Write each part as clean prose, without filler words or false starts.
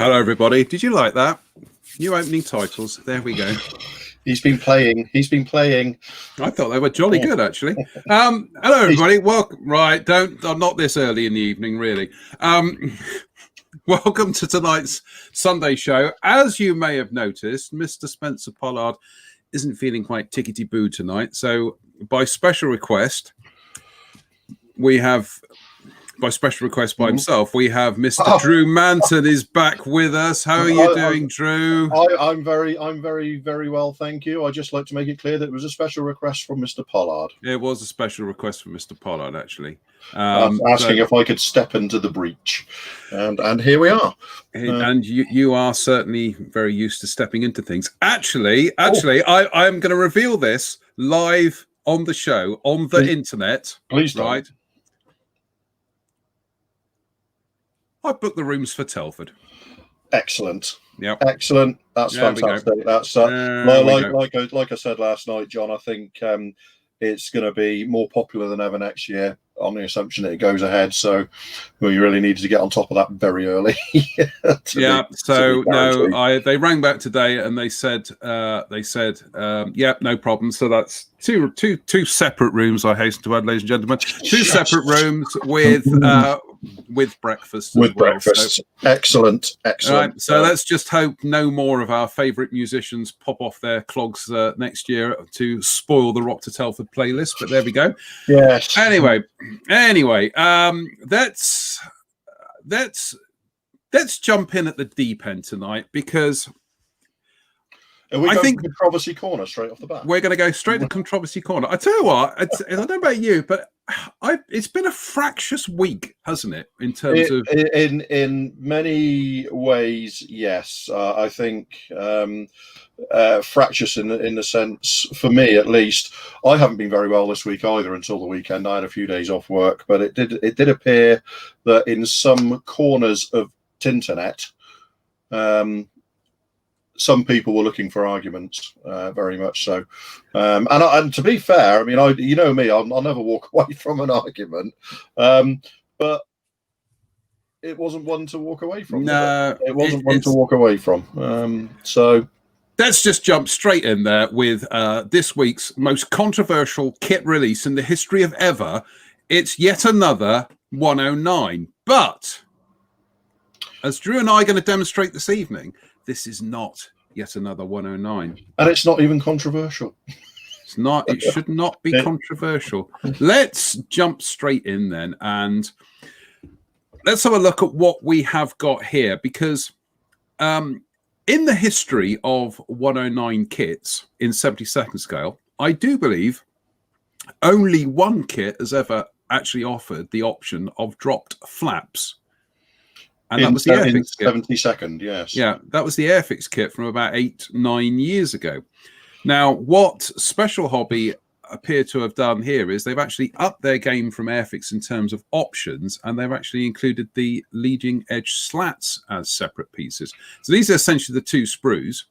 Hello, everybody. Did you like that? New opening titles. There we go. He's been playing. I thought they were jolly good, actually. Hello, everybody. Welcome. Right, not this early in the evening, really. Welcome to tonight's Sunday show. As you may have noticed, Mr. Spencer Pollard isn't feeling quite tickety-boo tonight. So, by special request, by himself, we have Mr. Drew Manton is back with us. How are you doing, Drew? I'm very, very well, thank you. I'd just like to make it clear that it was a special request from Mr. Pollard. It was a special request from Mr. Pollard, actually. Asking if I could step into the breach. And here we are. And you are certainly very used to stepping into things. Actually, I'm going to reveal this live on the show, on the internet. Please don't. Right? I booked the rooms for Telford. Excellent. Yeah. Excellent. That's fantastic. That's like I said last night, John. I think it's going to be more popular than ever next year, on the assumption that it goes ahead. So we really needed to get on top of that very early. They rang back today and they said, yeah, no problem. So that's two separate rooms. I hasten to add, ladies and gentlemen, two separate rooms with breakfast. Breakfast. So, excellent. Right, so let's just hope no more of our favourite musicians pop off their clogs next year to spoil the Rock to Telford playlist. But there we go. Yes. Anyway, let's jump in at the deep end tonight, because I think controversy corner straight off the bat. We're going to go straight to controversy corner. I tell you what, I don't know about you, but it's been a fractious week, hasn't it? In terms of in many ways, yes. I think fractious in the sense, for me at least, I haven't been very well this week either until the weekend. I had a few days off work, but it did appear that in some corners of Tinternet, some people were looking for arguments, very much so. And to be fair, I mean, you know me, I'll never walk away from an argument. But it wasn't one to walk away from. No, it wasn't one to walk away from. So let's just jump straight in there with this week's most controversial kit release in the history of ever. It's yet another 109. But as Drew and I are going to demonstrate this evening, this is not yet another 109. And it's not even controversial. It's not. It should not be controversial. Let's jump straight in then, and let's have a look at what we have got here, because in the history of 109 kits in 72nd scale, I do believe only one kit has ever actually offered the option of dropped flaps. And that was the Airfix kit. 72nd, yes. Yeah, that was the Airfix kit from about 8-9 years ago. Now, what Special Hobby appear to have done here is they've actually upped their game from Airfix in terms of options, and they've actually included the leading edge slats as separate pieces. So these are essentially the two sprues,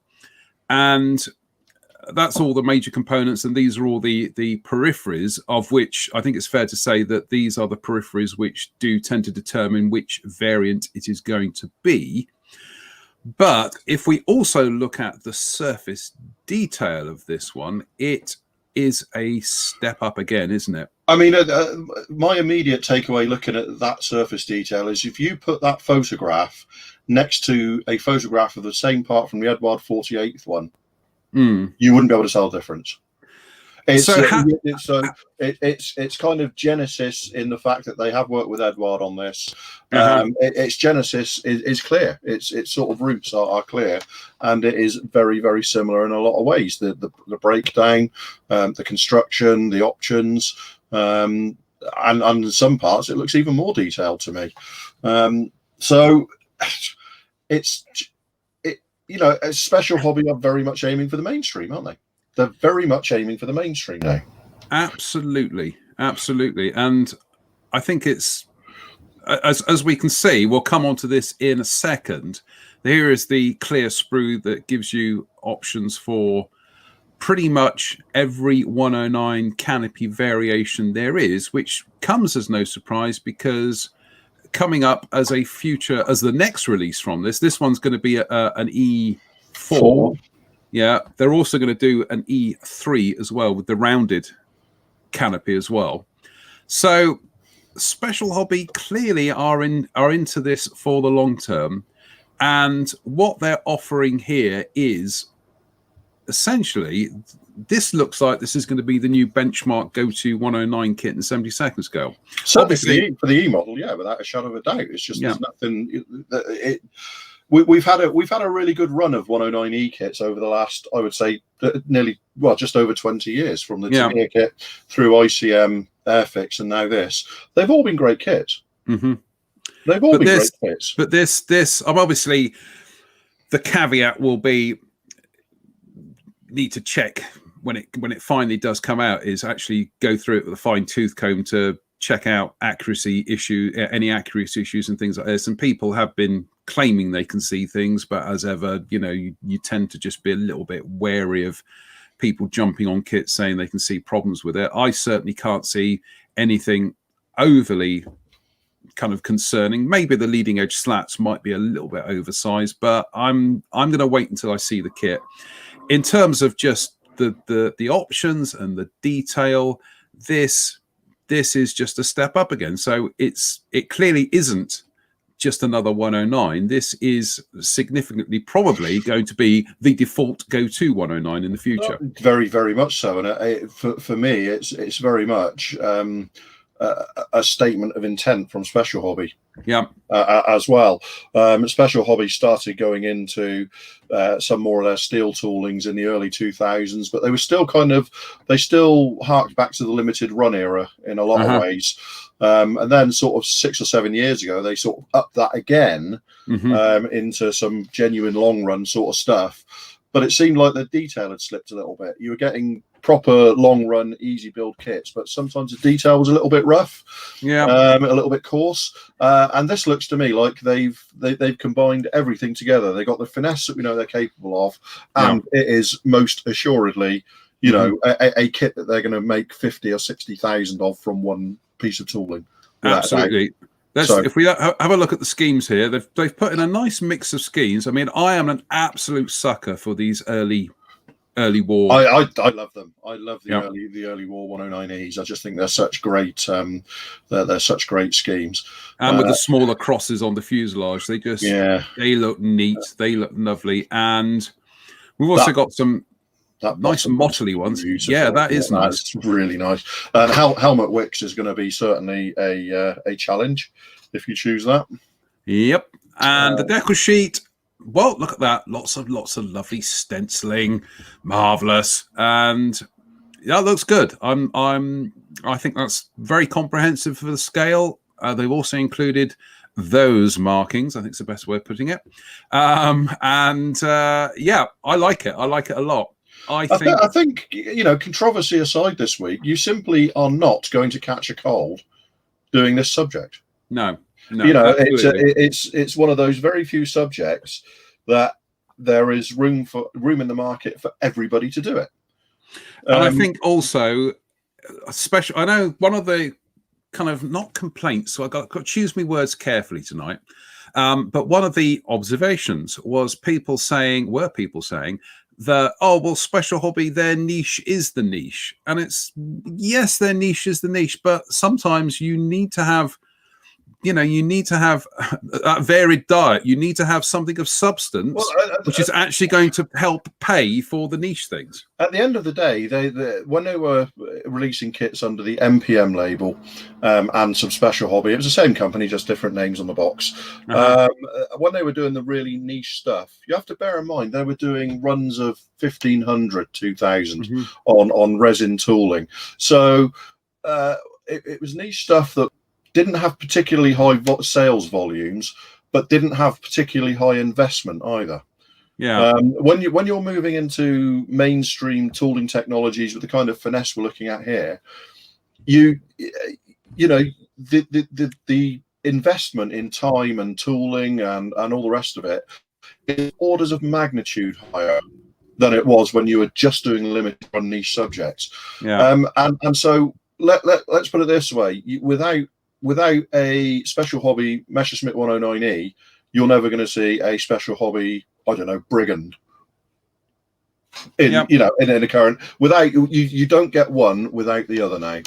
and that's all the major components, and these are all the peripheries, of which I think it's fair to say that these are the peripheries which do tend to determine which variant it is going to be. But if we also look at the surface detail of this one, it is a step up again, isn't it? I mean, my immediate takeaway looking at that surface detail is if you put that photograph next to a photograph of the same part from the Edward 48th one, you wouldn't be able to tell the difference. It's kind of Genesis in the fact that they have worked with Edward on this. Its Genesis is clear. Its sort of roots are clear, and it is very, very similar in a lot of ways. The breakdown, the construction, the options, and in some parts it looks even more detailed to me. So it's. You know, a Special Hobby are very much aiming for the mainstream, aren't they? They're very much aiming for the mainstream now. Absolutely. And I think it's, as we can see, we'll come on to this in a second. Here is the clear sprue that gives you options for pretty much every 109 canopy variation there is, which comes as no surprise because coming up as a future, as the next release from this one's going to be an E4. Four. Yeah, they're also going to do an E3 as well with the rounded canopy as well. So Special Hobby clearly are into this for the long term, and what they're offering here is essentially, this looks like this is going to be the new benchmark go-to 109 kit in 72nd scale. Certainly Obviously, for the E model, yeah, without a shadow of a doubt. It's just Yeah. there's nothing. We've had a really good run of 109E kits over the last, I would say, just over 20 years, from the Yeah. Tamiya kit through ICM, Airfix, and now this. They've all been great kits. Mm-hmm. They've all been great kits. But this, obviously, the caveat will be, need to check when it finally does come out, is actually go through it with a fine tooth comb to check out any accuracy issues and things like this. And people have been claiming they can see things, but as ever, you tend to just be a little bit wary of people jumping on kits saying they can see problems with it. I certainly can't see anything overly kind of concerning. Maybe the leading edge slats might be a little bit oversized, but I'm going to wait until I see the kit. In terms of just the options and the detail, this is just a step up again. So it clearly isn't just another 109. This is significantly probably going to be the default go-to 109 in the future. Very, very much so. And for me, it's very much a statement of intent from Special Hobby. Yeah. As well. Special Hobby started going into some more of their steel toolings in the early 2000s, but they still harked back to the limited run era in a lot of ways. And then sort of 6 or 7 years ago, they sort of upped that again into some genuine long run sort of stuff. But it seemed like the detail had slipped a little bit. You were getting proper long run, easy build kits, but sometimes the detail was a little bit rough, a little bit coarse. And this looks to me like they've combined everything together. They got the finesse that we know they're capable of, and it is most assuredly, a kit that they're going to make 50 or 60,000 of from one piece of tooling. Absolutely. If we have a look at the schemes here, they've put in a nice mix of schemes. I mean, I am an absolute sucker for these early war. I love them. I love the early war 109Es. I just think they're such great they're such great schemes. And with the smaller crosses on the fuselage, they look neat. They look lovely. And we've also got some nice motley ones. Beautiful. Yeah, that is nice. That's really nice. And helmet wicks is going to be certainly a challenge if you choose that. Yep. And the decal sheet. Well, look at that. Lots of lovely stenciling. Marvelous. And that looks good. I think that's very comprehensive for the scale. They've also included those markings. I think it's the best way of putting it. I like it. I like it a lot. I think controversy aside this week, you simply are not going to catch a cold doing this subject. No, it's one of those very few subjects that there is room in the market for everybody to do it. And I think also, I know one of the kind of not complaints, so I got to choose my words carefully tonight. But one of the observations was people saying that, Special Hobby, their niche is the niche. And it's, yes, their niche is the niche, but sometimes you need to have that varied diet. You need to have something of substance, which is actually going to help pay for the niche things. At the end of the day, when they were releasing kits under the MPM label and some Special Hobby, it was the same company, just different names on the box. When they were doing the really niche stuff, you have to bear in mind they were doing runs of 1,500, 2,000 on resin tooling. So it was niche stuff that didn't have particularly high sales volumes, but didn't have particularly high investment either. Yeah. When you're moving into mainstream tooling technologies with the kind of finesse we're looking at here, the investment in time and tooling and all the rest of it is orders of magnitude higher than it was when you were just doing limited on niche subjects. Yeah. And so let's put it this way: without without a Special Hobby Messerschmitt 109E, you're never going to see a Special Hobby, I don't know, Brigand. In a current, without you don't get one without the other now.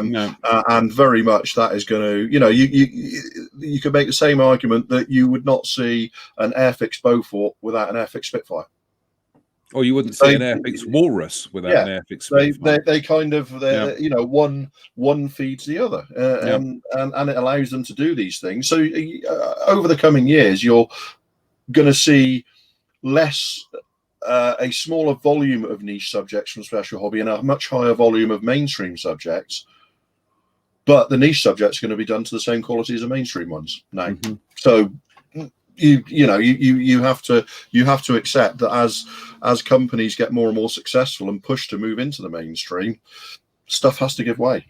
No. And very much that is going to, you could make the same argument that you would not see an Airfix Beaufort without an Airfix Spitfire. Or you wouldn't see an Airfix Walrus without an Airfix Spitfire. They kind of, one feeds the other, and it allows them to do these things. So over the coming years, you're going to see less, a smaller volume of niche subjects from Special Hobby and a much higher volume of mainstream subjects. But the niche subjects are going to be done to the same quality as the mainstream ones now. Mm-hmm. So you have to accept that as companies get more and more successful and push to move into the mainstream, stuff has to give way.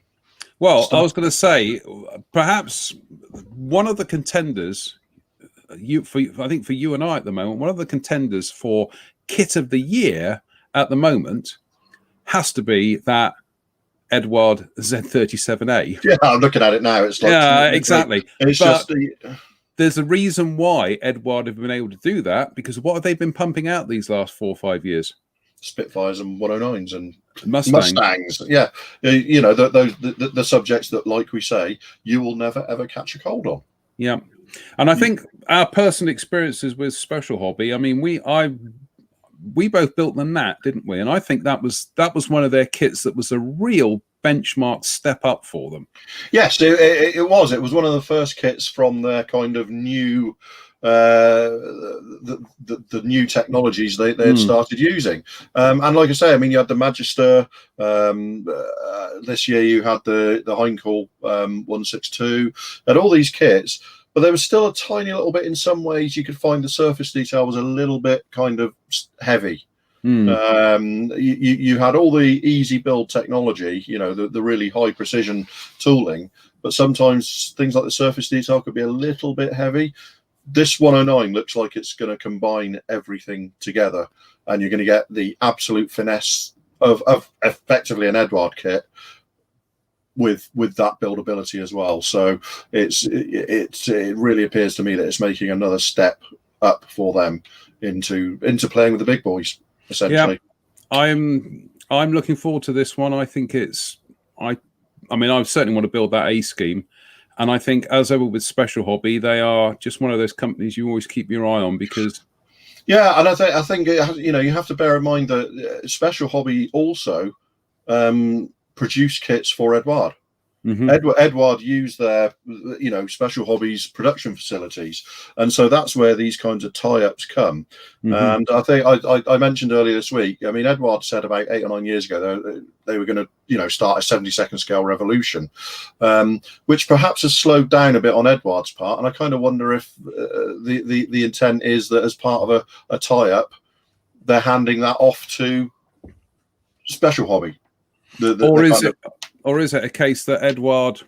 Well, I was going to say, perhaps one of the contenders, I think for you and I at the moment, one of the contenders for kit of the year at the moment has to be that Eduard Z37A. Yeah, I'm looking at it now. It's like, exactly. There's a reason why Eduard have been able to do that, because what have they been pumping out these last 4 or 5 years? Spitfires and 109s and Mustangs. Yeah, the subjects that, like we say, you will never ever catch a cold on. Yeah, and I think our personal experiences with Special Hobby. I mean, we both built the Nat, didn't we? And I think that was one of their kits that was a real benchmark step up for them. Yes, it was. It was one of the first kits from their kind of new, the new technologies they had started using. And like I say, I mean, you had the Magister. This year you had the Heinkel 162. And all these kits. But there was still a tiny little bit, in some ways, you could find the surface detail was a little bit kind of heavy. You had all the easy build technology, the really high precision tooling, but sometimes things like the surface detail could be a little bit heavy. This 109 looks like it's going to combine everything together, and you're going to get the absolute finesse of effectively an Eduard kit with that buildability as well. So it really appears to me that it's making another step up for them into playing with the big boys, essentially. Yeah, I'm looking forward to this one. I think I mean, I certainly want to build that A scheme, and I think, as ever with Special Hobby, they are just one of those companies you always keep your eye on, because and I think you have to bear in mind that Special Hobby also produce kits for Eduard. Mm-hmm. Eduard used their Special Hobby's production facilities, and so that's where these kinds of tie-ups come. Mm-hmm. And I think I mentioned earlier this week, I mean, Eduard said about 8 or 9 years ago they were going to start a 72nd scale revolution, which perhaps has slowed down a bit on Eduard's part, and I kind of wonder if the intent is that as part of a tie-up they're handing that off to Special Hobby. Or is it a case that Eduard,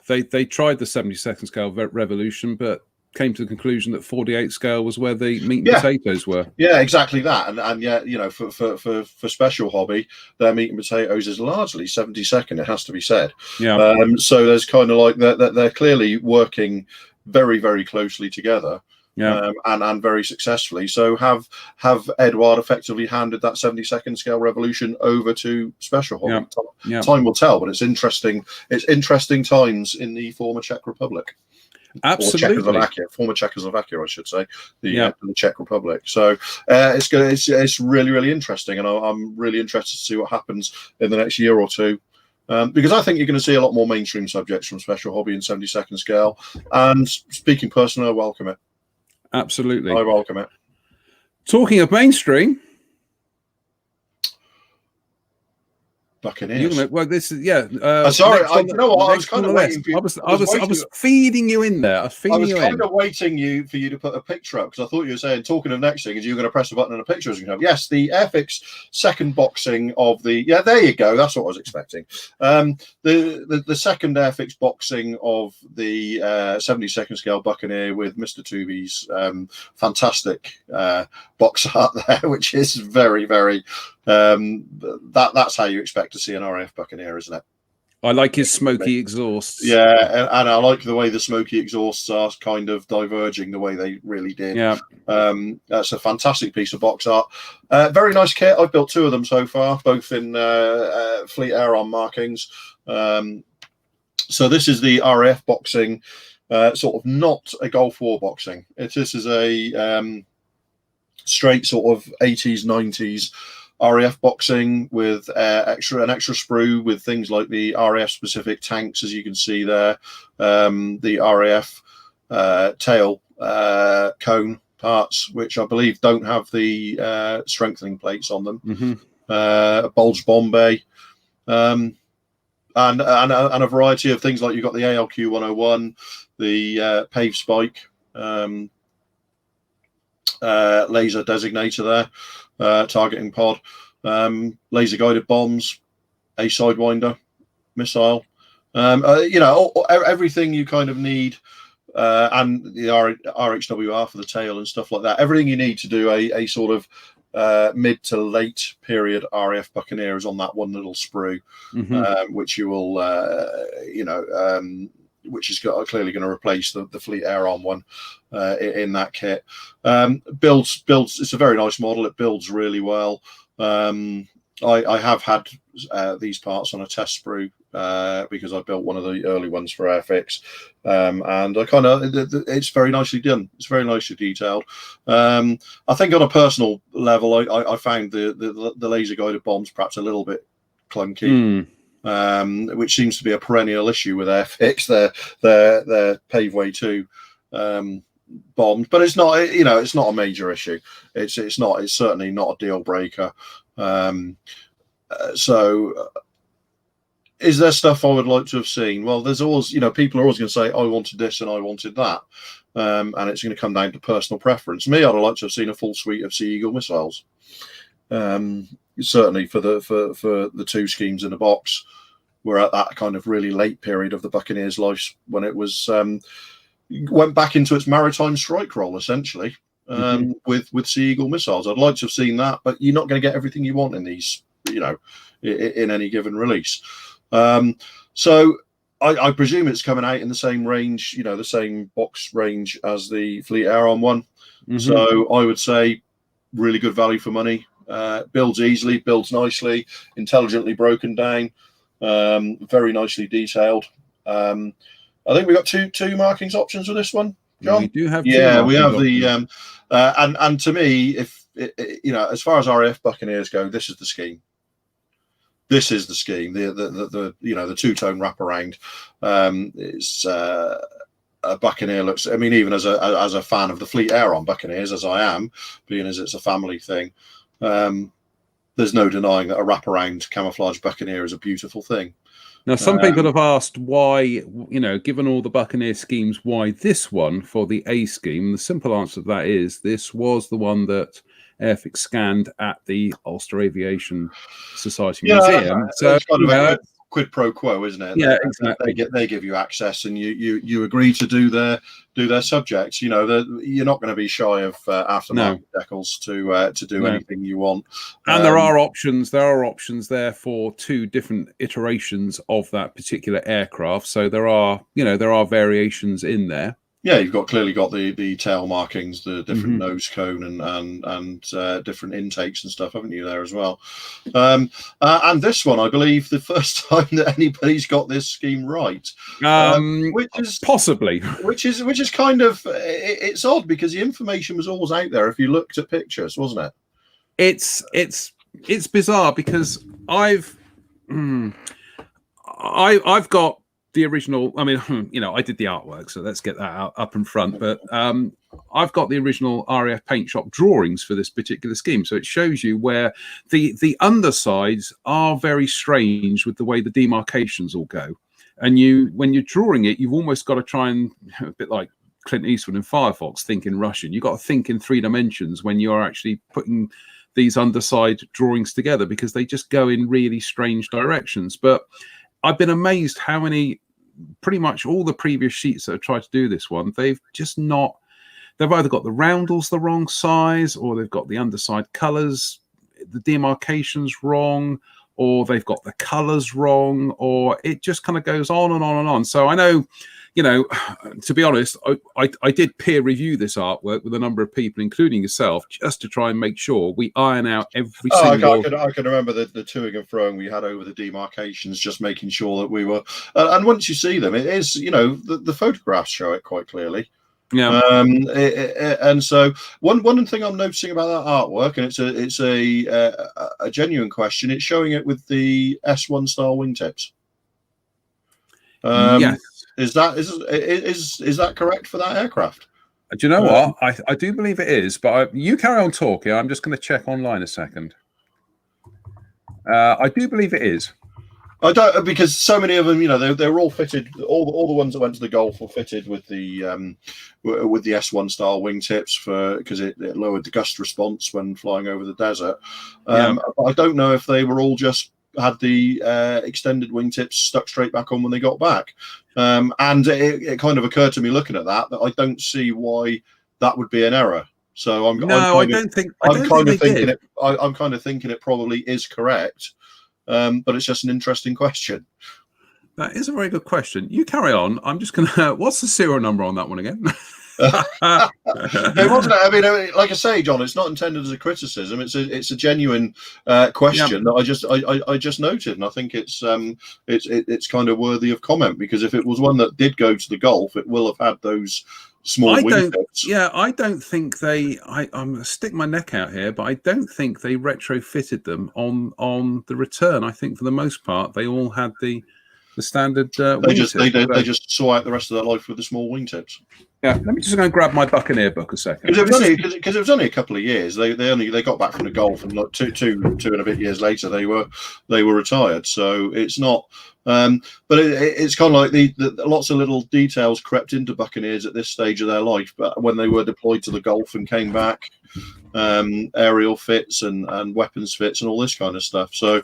they tried the 72nd scale revolution, but came to the conclusion that 48 scale was where the meat and potatoes were? Yeah, exactly that. And yet, for Special Hobby, their meat and potatoes is largely 72nd. It has to be said. Yeah. So there's kind of like that. They're clearly working very, very closely together. Yeah, and very successfully. So have Eduard effectively handed that 72nd scale revolution over to Special Hobby? Yeah. Time will tell, but it's interesting. It's interesting times in the former Czech Republic. Absolutely, former Czechoslovakia, I should say, the Czech Republic. So it's really, really interesting, and I'm really interested to see what happens in the next year or two. Because I think you're going to see a lot more mainstream subjects from Special Hobby and 72nd scale. And speaking personally, I welcome it. Absolutely. I welcome it. Talking of mainstream, Buccaneers. Well, this is sorry, you know what? I was kind of waiting for you. I was feeding you in there. I was kind of waiting for you to put a picture up, because I thought you were saying, talking of next thing, is you were going to press a button and a picture was going to come. Yes, the Airfix second boxing of the. Yeah, there you go. That's what I was expecting. The second Airfix boxing of the 72nd scale Buccaneer with Mr. Tooby's fantastic box art there, which is very, very. That's how you expect to see an RAF Buccaneer, isn't it? I like his smoky exhausts. Yeah, and I like the way the smoky exhausts are kind of diverging the way they really did. Yeah. That's a fantastic piece of box art. Very nice kit. I've built 2 of them so far, both in Fleet Aeron markings. So this is the RAF boxing, sort of not a Gulf War boxing. This is a straight sort of 80s, 90s RAF boxing with an extra sprue with things like the RAF specific tanks, as you can see there, the RAF tail cone parts, which I believe don't have the strengthening plates on them. Bulge bomb bay, and a variety of things like you've got the ALQ 101, the pave spike, laser designator there, targeting pod, laser guided bombs, a sidewinder missile, everything you kind of need, and the RHWR for the tail and stuff like that. Everything you need to do a sort of mid to late period RAF Buccaneer is on that one little sprue, which you will, which is clearly going to replace the Fleet Aeron one in that kit. Builds. It's a very nice model. It builds really well. I have had these parts on a test sprue because I built one of the early ones for Airfix, and I kind of it's very nicely done. It's very nicely detailed. I think on a personal level, I found the laser guided bombs perhaps a little bit clunky. Which seems to be a perennial issue with Airfix. Their Paveway 2 bombs, but it's not. It's not a major issue. It's certainly not a deal breaker. So, is there stuff I would like to have seen? Well, there's always, people are always going to say, I wanted this and I wanted that. And it's going to come down to personal preference. Me, I'd like to have seen a full suite of Sea Eagle missiles. Certainly for the 2 schemes in the box. We're at that kind of really late period of the Buccaneers' life when it was went back into its maritime strike role, essentially, with Sea Eagle missiles. I'd like to have seen that, but you're not going to get everything you want in these, in any given release. So I presume it's coming out in the same range, the same box range as the Fleet Aeron one. So I would say really good value for money. Builds easily, builds nicely, intelligently broken down, very nicely detailed. I think we got two markings options for this one, John. We do have we have the and to me, if as far as RAF Buccaneers go, this is the scheme. This is the scheme. The 2-tone wraparound. It's a Buccaneer looks. I mean, even as a fan of the Fleet Aeron Buccaneers, as I am, being as it's a family thing, there's no denying that a wraparound camouflage Buccaneer is a beautiful thing. Now, some people have asked why, given all the Buccaneer schemes, why this one for the A scheme? The simple answer to that is this was the one that Airfix scanned at the Ulster Aviation Society Museum. So it's kind of a quid pro quo, isn't it? Yeah, exactly. They give you access, and you agree to do their subjects. You're not going to be shy of aftermarket decals to do anything you want. And there are options. There are options there for 2 different iterations of that particular aircraft. So there are variations in there. Yeah, you've clearly got the tail markings, the different nose cone and different intakes and stuff, haven't you, there as well? And this one, I believe, the first time that anybody's got this scheme right, which is possibly, which is kind of it's odd because the information was always out there if you looked at pictures, wasn't it? It's bizarre because I've got the original. I mean, I did the artwork, so let's get that up in front. But I've got the original RAF paint shop drawings for this particular scheme, so it shows you where the undersides are very strange with the way the demarcations all go. And when you're drawing it, you've almost got to try and, a bit like Clint Eastwood in Firefox, think in Russian. You've got to think in 3 dimensions when you're actually putting these underside drawings together, because they just go in really strange directions. But I've been amazed how many, pretty much all the previous sheets that have tried to do this one, they've either got the roundels the wrong size, or they've got the underside colours, the demarcations wrong, or they've got the colours wrong, or it just kind of goes on and on and on. So I know, you know, to be honest, I did peer review this artwork with a number of people, including yourself, just to try and make sure we iron out every single. I can remember the toing and froing we had over the demarcations, just making sure that we were. And once you see them, it is, you know, the photographs show it quite clearly. Yeah. And so one thing I'm noticing about that artwork, and it's a genuine question, it's showing it with the S1 style wingtips. Yes. Is that correct for that aircraft? Do you know what? I do believe it is, but you carry on talking. I'm just going to check online a second. I do believe it is. I don't, because so many of them, you know, they're all fitted. All the ones that went to the Gulf were fitted with the S1 style wingtips because it lowered the gust response when flying over the desert. But I don't know if they were all just had the extended wingtips stuck straight back on when they got back. And it kind of occurred to me looking at that I don't see why that would be an error. So I'm kind of thinking it probably is correct. But it's just an interesting question. That is a very good question. You carry on. I'm just going to... What's the serial number on that one again? It wasn't. I mean, like I say, John, it's not intended as a criticism. It's a genuine question that I just noted, and I think it's kind of worthy of comment, because if it was one that did go to the Gulf, it will have had those small wingtips. Yeah, I don't think they. I'm going to stick my neck out here, but I don't think they retrofitted them on the return. I think for the most part they all had the standard. They just saw out the rest of their life with the small wingtips. Yeah, let me just go and grab my Buccaneer book a second. Because it was only a couple of years. They got back from the Gulf, and like two and a bit years later they were retired. So it's not. But it's kind of like the lots of little details crept into Buccaneers at this stage of their life. But when they were deployed to the Gulf and came back, aerial fits and weapons fits and all this kind of stuff. So.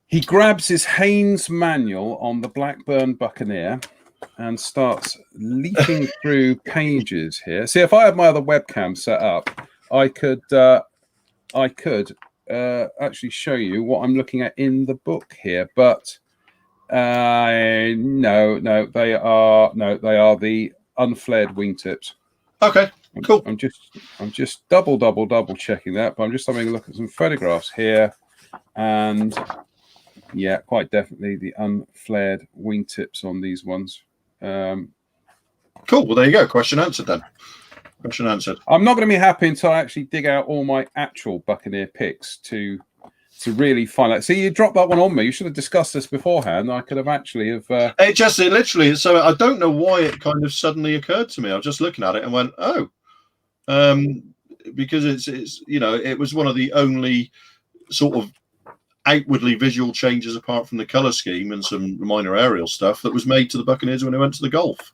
He grabs his Haynes manual on the Blackburn Buccaneer and starts leafing through pages here. See, if I had my other webcam set up, I could actually show you what I'm looking at in the book here. But no, they are the unflared wingtips. Okay, cool. I'm just double checking that, but I'm just having a look at some photographs here, and yeah, quite definitely the unflared wingtips on these ones. Cool. Well, there you go. Question answered then. Question answered. I'm not going to be happy until I actually dig out all my actual Buccaneer pics to really find out. See, you dropped that one on me. You should have discussed this beforehand. I could have actually have. It literally. So I don't know why it kind of suddenly occurred to me. I was just looking at it and went, oh, because it's you know, it was one of the only sort of outwardly visual changes apart from the color scheme and some minor aerial stuff that was made to the Buccaneers when they went to the Gulf.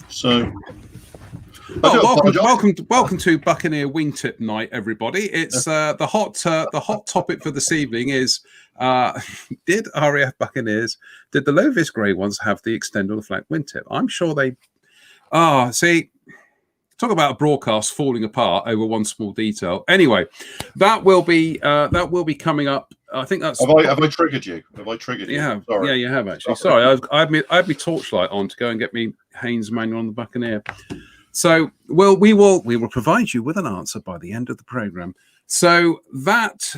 So welcome to Buccaneer Wingtip Night, everybody. It's the hot topic for this evening is did RAF Buccaneers, did the low vis grey ones have the extend or the flat wingtip? I'm sure they see, talk about a broadcast falling apart over one small detail. Anyway, that will be coming up. I think that's. Have I triggered you? Have I triggered you? Yeah, sorry. Yeah, you have actually. Sorry, I had my torchlight on to go and get me Haynes manual on the Buccaneer. So, we will provide you with an answer by the end of the program. So that's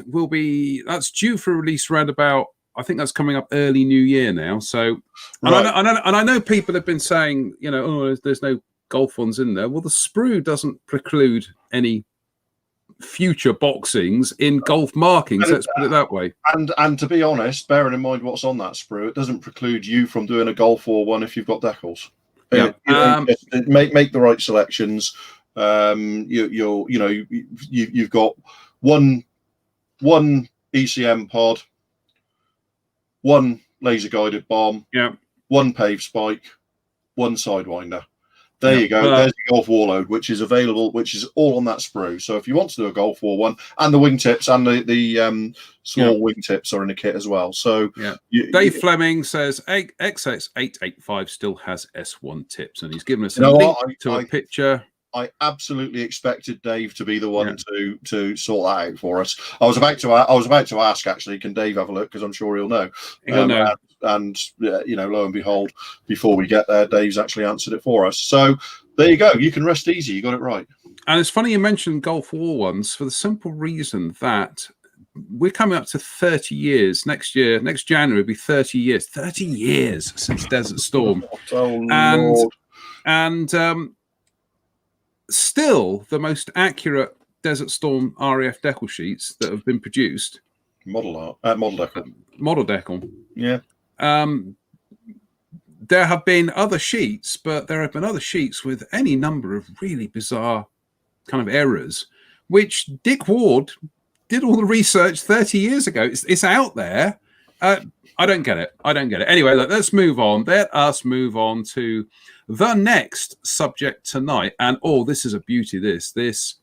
due for release around about. I think that's coming up early New Year now. So, right. I know people have been saying, you know, oh, there's no Gulf ones in there. Well, the sprue doesn't preclude any future boxings in Gulf markings. Let's put it that way. And to be honest, bearing in mind what's on that sprue, it doesn't preclude you from doing a Gulf War one if you've got decals. Yeah. Make the right selections. You've got one ECM pod, one laser guided bomb, one pave spike, one sidewinder. There you go. There's the Gulf Warlord, which is available, which is all on that sprue. So if you want to do a Gulf War one, and the wingtips and the small wingtips are in the kit as well. So Dave Fleming says XX885 still has S1 tips, and he's given us a link to a picture. I absolutely expected Dave to be the one to sort that out for us. I was about to ask actually, can Dave have a look, because I'm sure he'll know. He'll know. And you know, lo and behold, before we get there, Dave's actually answered it for us. So there you go. You can rest easy. You got it right. And it's funny you mentioned Gulf War ones, for the simple reason that we're coming up to 30 years next year. Next January will be 30 years. 30 years since Desert Storm. And still the most accurate Desert Storm RAF decal sheets that have been produced. Model decal. Yeah. There have been other sheets, but there have been other sheets with any number of really bizarre kind of errors, which Dick Ward did all the research 30 years ago. It's out there. I don't get it. Anyway, let's move on. Let us move on to the next subject tonight. And this is a beauty. This.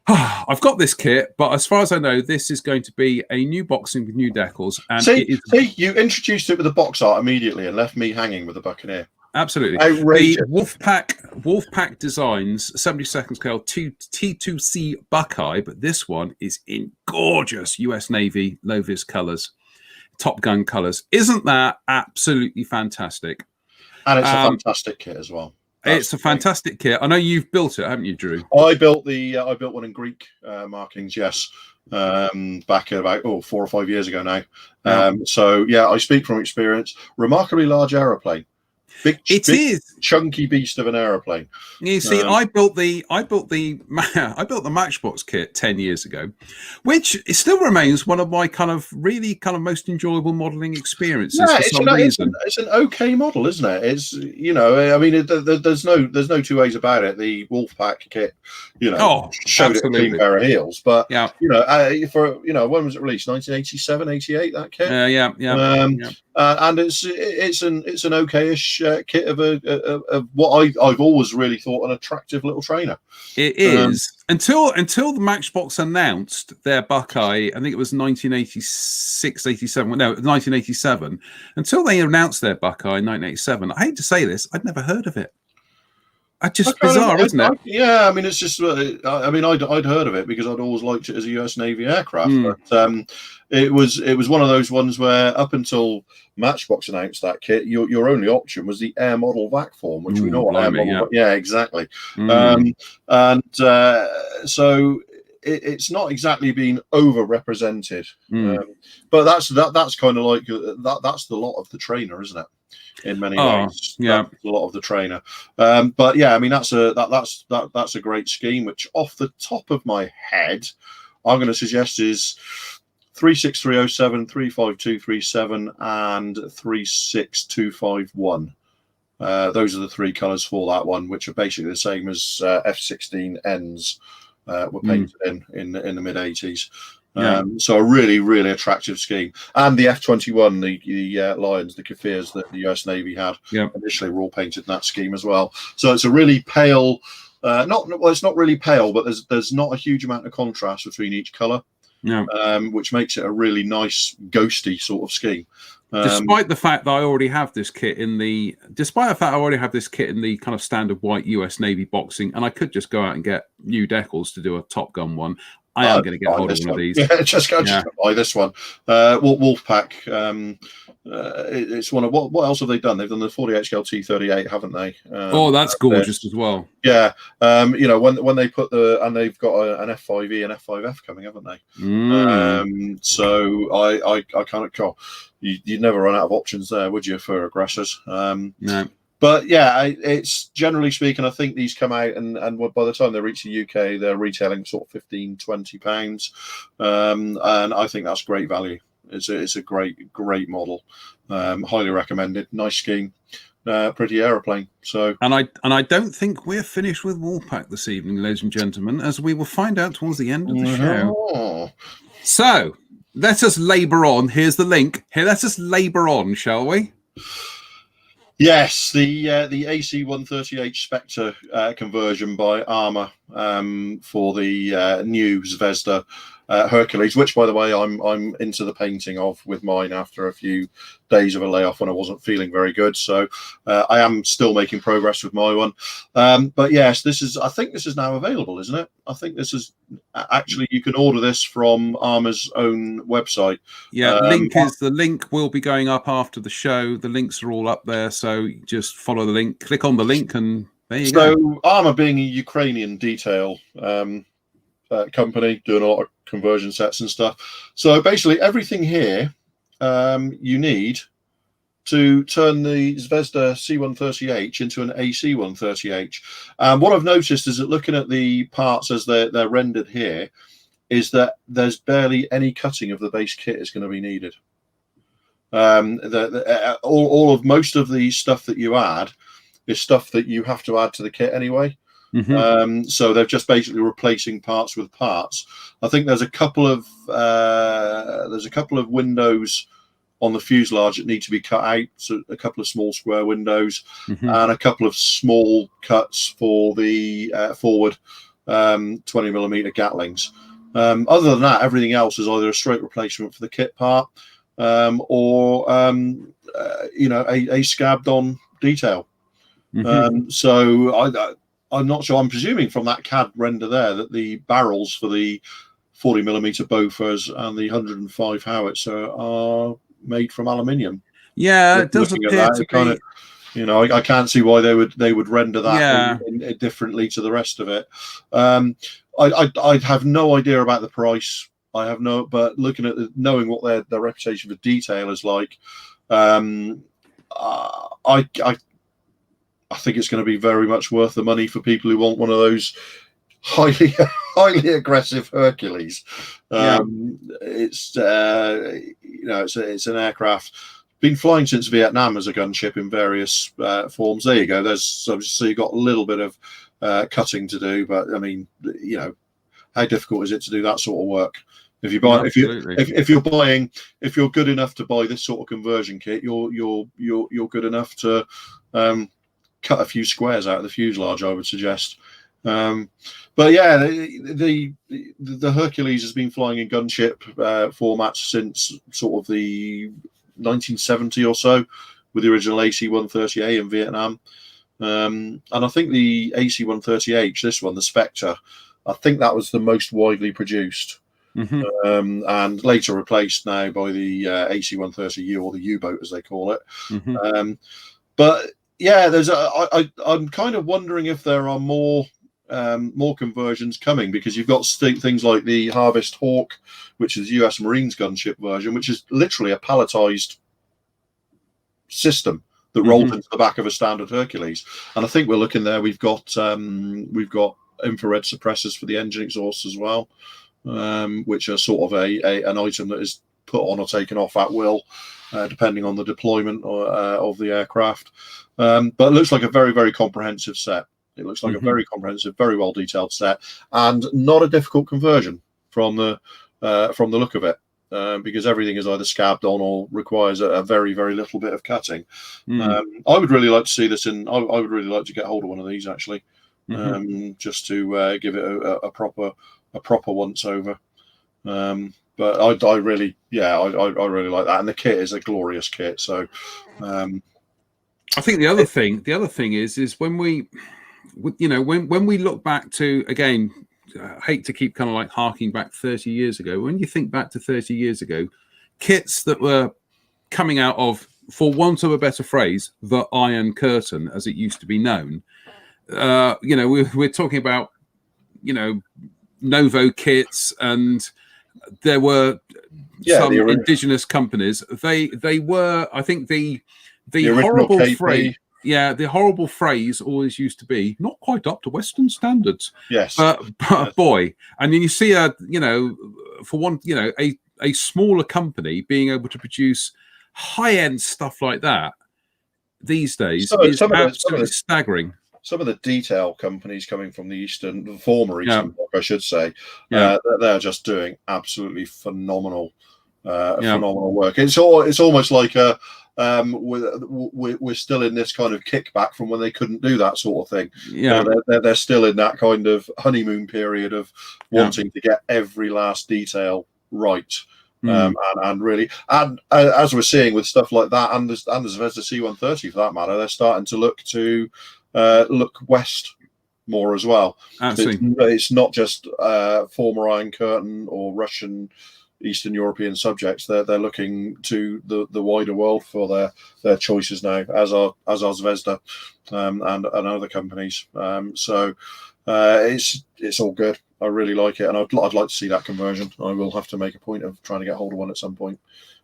I've got this kit, but as far as I know, this is going to be a new boxing with new decals. And see, you introduced it with the box art immediately and left me hanging with the Buccaneer. Absolutely. Outrageous. The Wolfpack Designs 72nd scale T2C Buckeye, but this one is in gorgeous US Navy low-vis colours, Top Gun colours. Isn't that absolutely fantastic? And it's a fantastic kit as well. It's a fantastic kit. I know you've built it, haven't you, Drew? I built one in Greek markings, yes, back about 4 or 5 years ago now. So yeah, I speak from experience. Remarkably large aeroplane. Big chunky beast of an aeroplane. You see, I built the Matchbox kit 10 years ago, which still remains one of my kind of most enjoyable modelling experiences. Yeah, it's an okay model, isn't it? It's I mean, there's no two ways about it. The Wolfpack kit, showed it a clean pair of heels, but when was it released? 1987, 88. That kit. And it's an okay-ish kit of what I've always really thought an attractive little trainer. It is until the Matchbox announced their Buckeye. I think it was 1986, 87. No, 1987. Until they announced their Buckeye in 1987. I hate to say this, I'd never heard of it. Just bizarre, isn't it? Yeah, I mean, it's just. I mean, I'd heard of it because I'd always liked it as a US Navy aircraft, but it was one of those ones where up until Matchbox announced that kit, your only option was the Air Model VAC form, which we know what Air Model. Yeah, exactly. So it's not exactly been overrepresented, but that's kind of like that's the lot of the trainer, isn't it? In many ways, that's a lot of the trainer. But yeah, I mean that's a great scheme. Which off the top of my head, I'm going to suggest is 36307, 35237, and 36251. Those are the three colours for that one, which are basically the same as F-16Ns were painted in the mid 80s. So a really, really attractive scheme. And the F-21, the Lions, the Kafirs that the US Navy had initially were all painted in that scheme as well. So it's a really pale, it's not really pale, but there's not a huge amount of contrast between each colour, which makes it a really nice ghosty sort of scheme. Despite the fact that I already have this kit in the kind of standard white US Navy boxing, and I could just go out and get new decals to do a Top Gun one. I am going to get hold of one of these. Yeah, just buy this one. Wolfpack. It's one of what else have they done? They've done the 48 scale T38, haven't they? That's gorgeous as well. Yeah. When they put and they've got an F5E and F5F coming, haven't they? So I can't call. You'd never run out of options there, would you, for aggressors? No. But yeah, it's generally speaking, I think these come out and by the time they reach the UK, they're retailing sort of £15-20, and I think that's great value. It's a great model, highly recommended. Nice scheme, pretty aeroplane. So and I don't think we're finished with Wolfpack this evening, ladies and gentlemen, as we will find out towards the end of the show. So let us labour on. Here's the link. Here, let us labour on, shall we? Yes, the AC-130H Spectre conversion by Armour for the new Zvezda Hercules, which, by the way, I'm into the painting of with mine after a few days of a layoff when I wasn't feeling very good. So I am still making progress with my one. But yes, I think this is now available, isn't it? I think this is actually, you can order this from Armour's own website. Yeah, the link will be going up after the show. The links are all up there, so just follow the link, click on the link, and there you go. So Armour, being a Ukrainian detail company, doing a lot of conversion sets and stuff. So basically everything here you need to turn the Zvezda C130H into an AC130H. What I've noticed is that looking at the parts as they're rendered here, is that there's barely any cutting of the base kit is going to be needed. Most of the stuff that you add is stuff that you have to add to the kit anyway. So they're just basically replacing parts with parts. I think there's a couple of windows on the fuselage that need to be cut out, so a couple of small square windows, and a couple of small cuts for the forward 20mm Gatlings. Other than that, everything else is either a straight replacement for the kit part, or a scabbed on detail. So I'm not sure. I'm presuming from that CAD render there that the barrels for the 40mm Bofors and the 105 howitzer are made from aluminium. Yeah, it does appear to kind of, I can't see why they would render that in differently to the rest of it. I have no idea about the price. But looking at knowing what their reputation for detail is like, I think it's going to be very much worth the money for people who want one of those highly aggressive Hercules. It's it's an aircraft been flying since Vietnam as a gunship in various forms. There you go. So you've got a little bit of cutting to do, but I mean, how difficult is it to do that sort of work? If you buy, if you're good enough to buy this sort of conversion kit, you're good enough to cut a few squares out of the fuselage, I would suggest. But yeah, the Hercules has been flying in gunship formats since sort of the 1970 or so, with the original AC-130A in Vietnam. And I think the AC-130H, this one, the Spectre, I think that was the most widely produced. And later replaced now by the AC-130U, or the U-boat as they call it. But yeah, I'm kind of wondering if there are more conversions coming, because you've got things like the Harvest Hawk, which is the US Marines gunship version, which is literally a palletized system that rolls into the back of a standard Hercules. And I think we're looking there. We've got infrared suppressors for the engine exhaust as well, which are sort of an item that is put on or taken off at will, depending on the deployment of the aircraft. But it looks like a very, very comprehensive set. It looks like a very comprehensive, very well detailed set, and not a difficult conversion from the look of it, because everything is either scabbed on or requires a very, very little bit of cutting. I would really like to see this in. I would really like to get hold of one of these actually, just to give it a proper once over. But I really like that, and the kit is a glorious kit. So I think the other thing is when we look back to, again, I hate to keep kind of like harking back 30 years ago. When you think back to 30 years ago, kits that were coming out of, for want of a better phrase, the Iron Curtain, as it used to be known. We're talking about, Novo kits, and there were some indigenous companies. They were, I think, the horrible phrase. Yeah, the horrible phrase always used to be not quite up to Western standards. Yes, but yes. Boy, and then you see a smaller company being able to produce high-end stuff like that these days is absolutely staggering. Some of the detail companies coming from the former Eastern Bloc, I should say, they're just doing absolutely phenomenal phenomenal work. It's almost like we're still in this kind of kickback from when they couldn't do that sort of thing. Yeah, they're still in that kind of honeymoon period of wanting to get every last detail right. And really, and as we're seeing with stuff like that, and there's Zvezda C-130 for that matter, they're starting to look west more as well. It's not just former Iron Curtain or Russian, Eastern European subjects. They're looking to the wider world for their choices now, as are Zvezda and other companies. So it's all good. I really like it, and I'd like to see that conversion. I will have to make a point of trying to get hold of one at some point.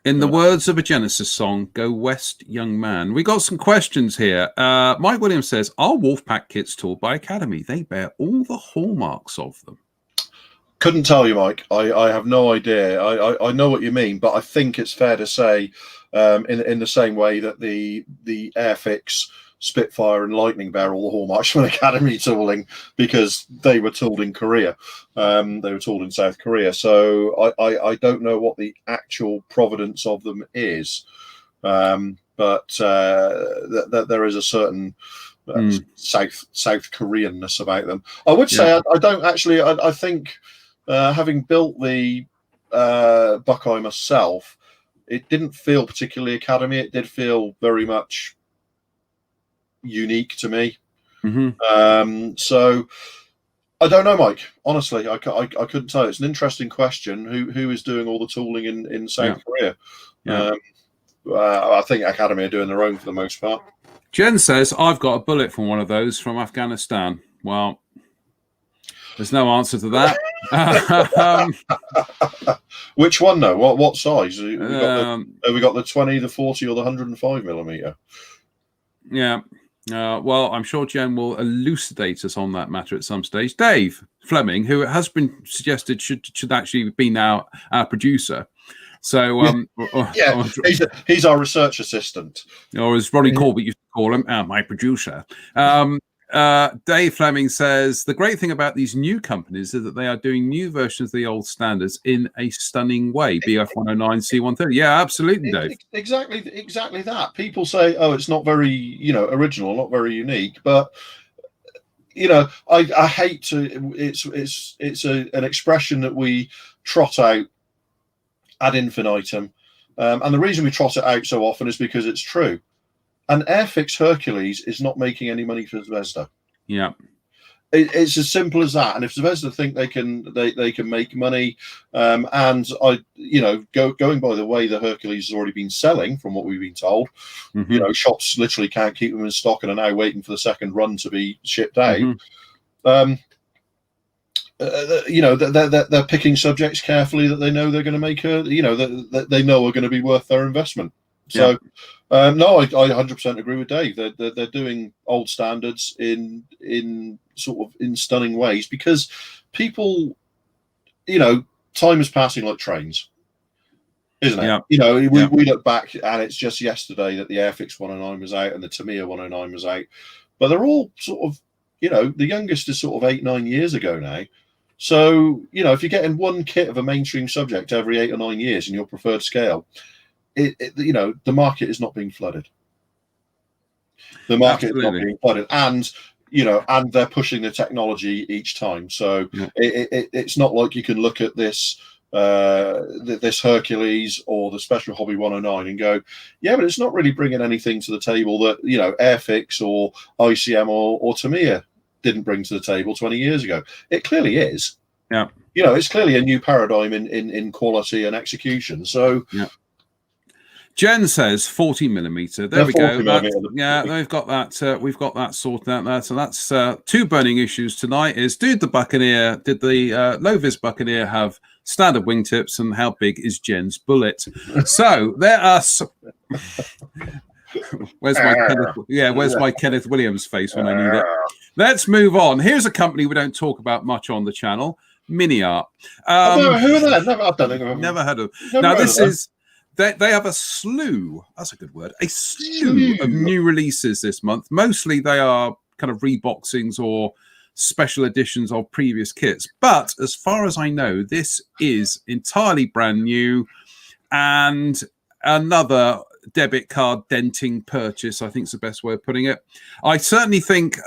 In the words of a Genesis song, "Go West, young man." We got some questions here. Mike Williams says, "Are Wolfpack kits taught by Academy? They bear all the hallmarks of them." Couldn't tell you, Mike. I have no idea. I know what you mean, but I think it's fair to say, in the same way that the Airfix, Spitfire, and Lightning bear all the hallmarks from Academy tooling, because they were tooled in Korea. They were tooled in South Korea. So I don't know what the actual provenance of them is, but there is a certain South Koreanness about them. I would say I don't actually. I think. Having built the Buckeye myself, it didn't feel particularly Academy. It did feel very much unique to me. So I don't know, Mike. Honestly, I couldn't tell you. It's an interesting question. Who is doing all the tooling in South Korea? I think Academy are doing their own for the most part. Jen says, "I've got a bullet from one of those from Afghanistan." Well, there's no answer to that. Which one though? What size? Have we got the 20, the 40, or the 105mm? Yeah. Well, I'm sure Jen will elucidate us on that matter at some stage. Dave Fleming, who has been suggested should actually be now our producer. So he's our research assistant, or as Ronnie Corbett used to call him, my producer. Dave Fleming says, "The great thing about these new companies is that they are doing new versions of the old standards in a stunning way." BF 109, C-130. Yeah, absolutely, Dave. Exactly that. People say, "Oh, it's not very, original, not very unique," but I hate to. It's an expression that we trot out ad infinitum, and the reason we trot it out so often is because it's true. An Airfix Hercules is not making any money for Zvezda. Yeah, it's as simple as that. And if Zvezda think they can make money, and going by the way the Hercules has already been selling, from what we've been told, shops literally can't keep them in stock and are now waiting for the second run to be shipped out. They're picking subjects carefully that they know they're going to make that they know are going to be worth their investment. So, no, I 100% agree with Dave. They're doing old standards in stunning ways, because people, time is passing like trains, isn't it? Yeah. We look back and it's just yesterday that the Airfix 109 was out and the Tamiya 109 was out, but they're all sort of, the youngest is sort of 8-9 years ago now. So, if you're getting one kit of a mainstream subject every 8 or 9 years in your preferred scale, the market is not being flooded. The market is not being flooded, and and they're pushing the technology each time. So it's not like you can look at this this Hercules or the Special Hobby 109 and go, yeah, but it's not really bringing anything to the table that Airfix or ICM or Tamiya didn't bring to the table 20 years ago. It clearly is. Yeah. It's clearly a new paradigm in quality and execution. So. Yeah. Jen says 40mm. There we go. They've got that. We've got that sorted out there. So that's two burning issues tonight. Did the low-vis Buccaneer have standard wingtips, and how big is Jen's bullet? So there are. Where's my Kenneth Williams face when I need it? Let's move on. Here's a company we don't talk about much on the channel, Mini Art. Who are they? Never heard of them. Now this is. They have a slew, that's a good word, a slew of new releases this month. Mostly they are kind of reboxings or special editions of previous kits. But as far as I know, this is entirely brand new. and another debit card denting purchase, I think is the best way of putting it. I certainly think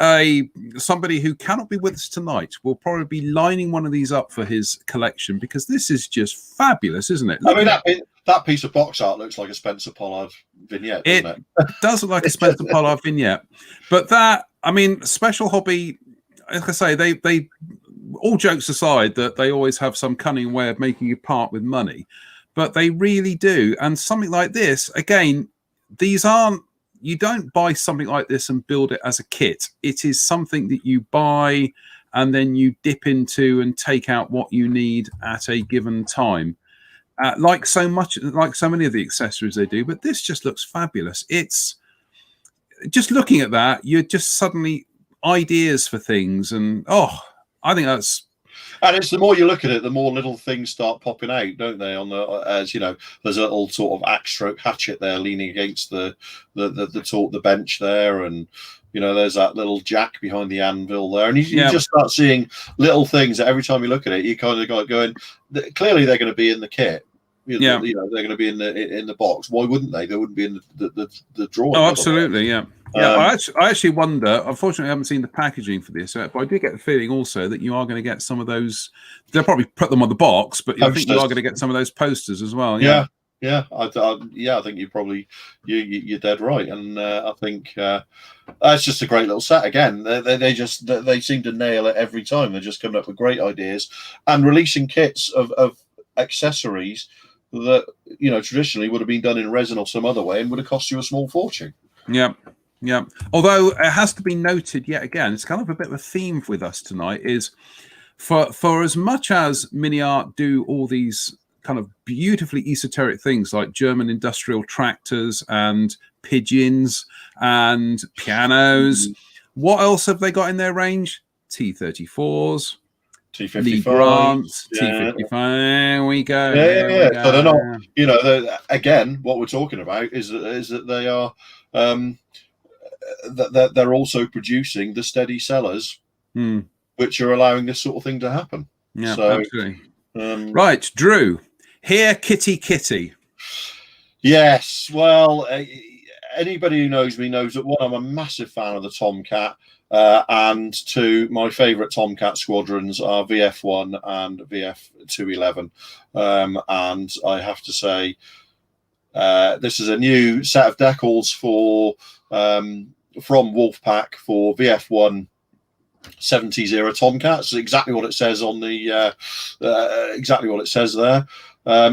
somebody who cannot be with us tonight will probably be lining one of these up for his collection, because this is just fabulous, isn't it? I mean, that piece of box art looks like a Spencer Pollard vignette, doesn't it? It does look like a Spencer Pollard vignette. But that, I mean, Special Hobby, like I say, they all jokes aside, that they always have some cunning way of making you part with money. But they really do. And something like this, again, you don't buy something like this and build it as a kit. It is something that you buy and then you dip into and take out what you need at a given time. Like so many of the accessories they do, but this just looks fabulous. It's just looking at that, you're just suddenly ideas for things. And I think that's... And it's the more you look at it, the more little things start popping out, don't they? As you know, there's a little sort of axe stroke hatchet there leaning against the bench there, and you know, there's that little jack behind the anvil there, and you just start seeing little things that every time you look at it, you kind of got going. Clearly, they're going to be in the kit. You know, they're going to be in the box. Why wouldn't they? They wouldn't be in the drawing. Oh, absolutely, yeah. Yeah, I actually wonder. Unfortunately, I haven't seen the packaging for this, but I do get the feeling also that you are going to get some of those. They'll probably put them on the box, but I think you are going to get some of those posters as well. Yeah, I think you're dead right, and I think that's just a great little set. Again, they seem to nail it every time. They're just coming up with great ideas and releasing kits of accessories that, you know, traditionally would have been done in resin or some other way and would have cost you a small fortune. Yeah. Yeah. Although it has to be noted yet again, it's kind of a bit of a theme with us tonight, is for as much as Mini Art do all these kind of beautifully esoteric things like German industrial tractors and pigeons and pianos, what else have they got in their range? T-34s, T-55, Lee Grants, T-55. We go. Yeah. So they're not, you know, again, what we're talking about is that they are that they're also producing the steady sellers, which are allowing this sort of thing to happen. Yeah, so, absolutely. Right, Drew, here, kitty. Yes, well, anybody who knows me knows that one, I'm a massive fan of the Tomcat, and two, my favourite Tomcat squadrons are VF1 and VF211, and I have to say, this is a new set of decals from Wolfpack for VF1 70s era Tomcats. Exactly what it says on the exactly what it says there.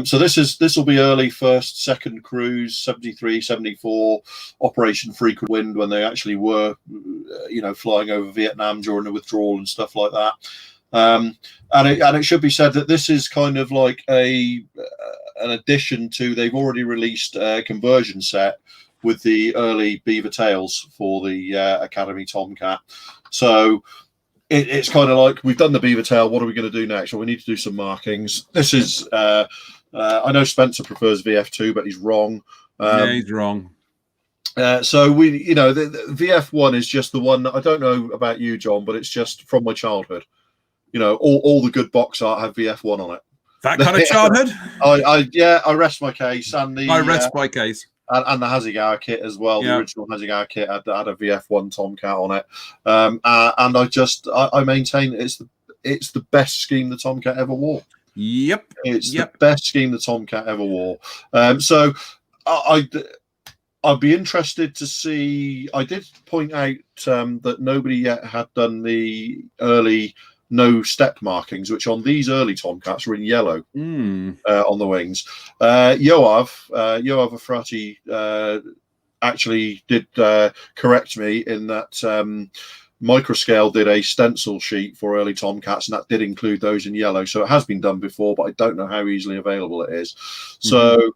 So this will be early first, second cruise, 73, 74, Operation Frequent Wind, when they actually were, you know, flying over Vietnam during the withdrawal and stuff like that. And it should be said that this is kind of like an addition to, they've already released a conversion set with the early Beaver Tails for the Academy Tomcat. So it's kind of like, we've done the Beaver Tail, what are we going to do next? Well, we need to do some markings. This is, I know Spencer prefers VF2, but he's wrong. Yeah, he's wrong. So we, you know, the VF1 is just the one that, I don't know about you, John, but it's just from my childhood. You know, all the good box art have VF1 on it. That kind of childhood? I rest my case. And I rest my case. And the Hasegawa kit as well. Yeah. The original Hasegawa kit had a VF1 Tomcat on it. And I maintain it's the best scheme the Tomcat ever wore. Yep. It's the best scheme the Tomcat ever wore. So I'd be interested to see. I did point out that nobody yet had done the early no step markings, which on these early Tomcats were in yellow on the wings. Yoav Afrati actually did correct me in that Microscale did a stencil sheet for early Tomcats, and that did include those in yellow. So it has been done before, but I don't know how easily available it is. So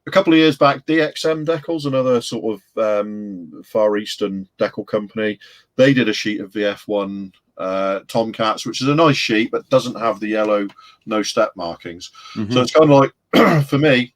a couple of years back, DXM Decals, another sort of Far Eastern decal company, they did a sheet of VF1 Tomcats, which is a nice sheet, but doesn't have the yellow no step markings. So it's kind of like, for me,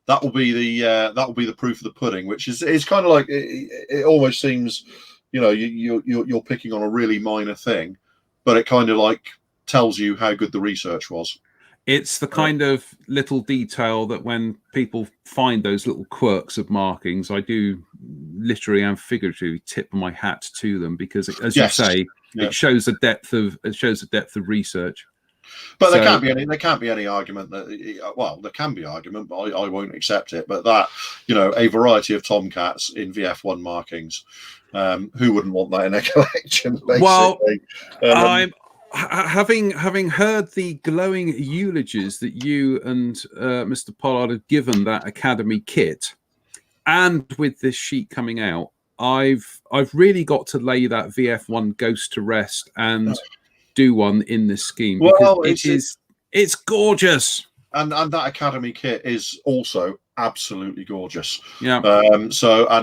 that will be the proof of the pudding, which is, it's kind of like, it almost seems, you know, you're picking on a really minor thing, but it kind of like tells you how good the research was. It's the kind of little detail that when people find those little quirks of markings, I do literally and figuratively tip my hat to them, because, as you say, it shows the depth of research. But there can't be any argument that, well, there can be argument, but I won't accept it. But that, a variety of tomcats in VF1 markings, who wouldn't want that in a collection? Basically? Well, I'm having heard the glowing eulogies that you and Mr. Pollard have given that Academy kit, and with this sheet coming out, I've really got to lay that VF1 Ghost to rest and do one in this scheme, because it's gorgeous, and that Academy kit is also absolutely gorgeous. Yeah. And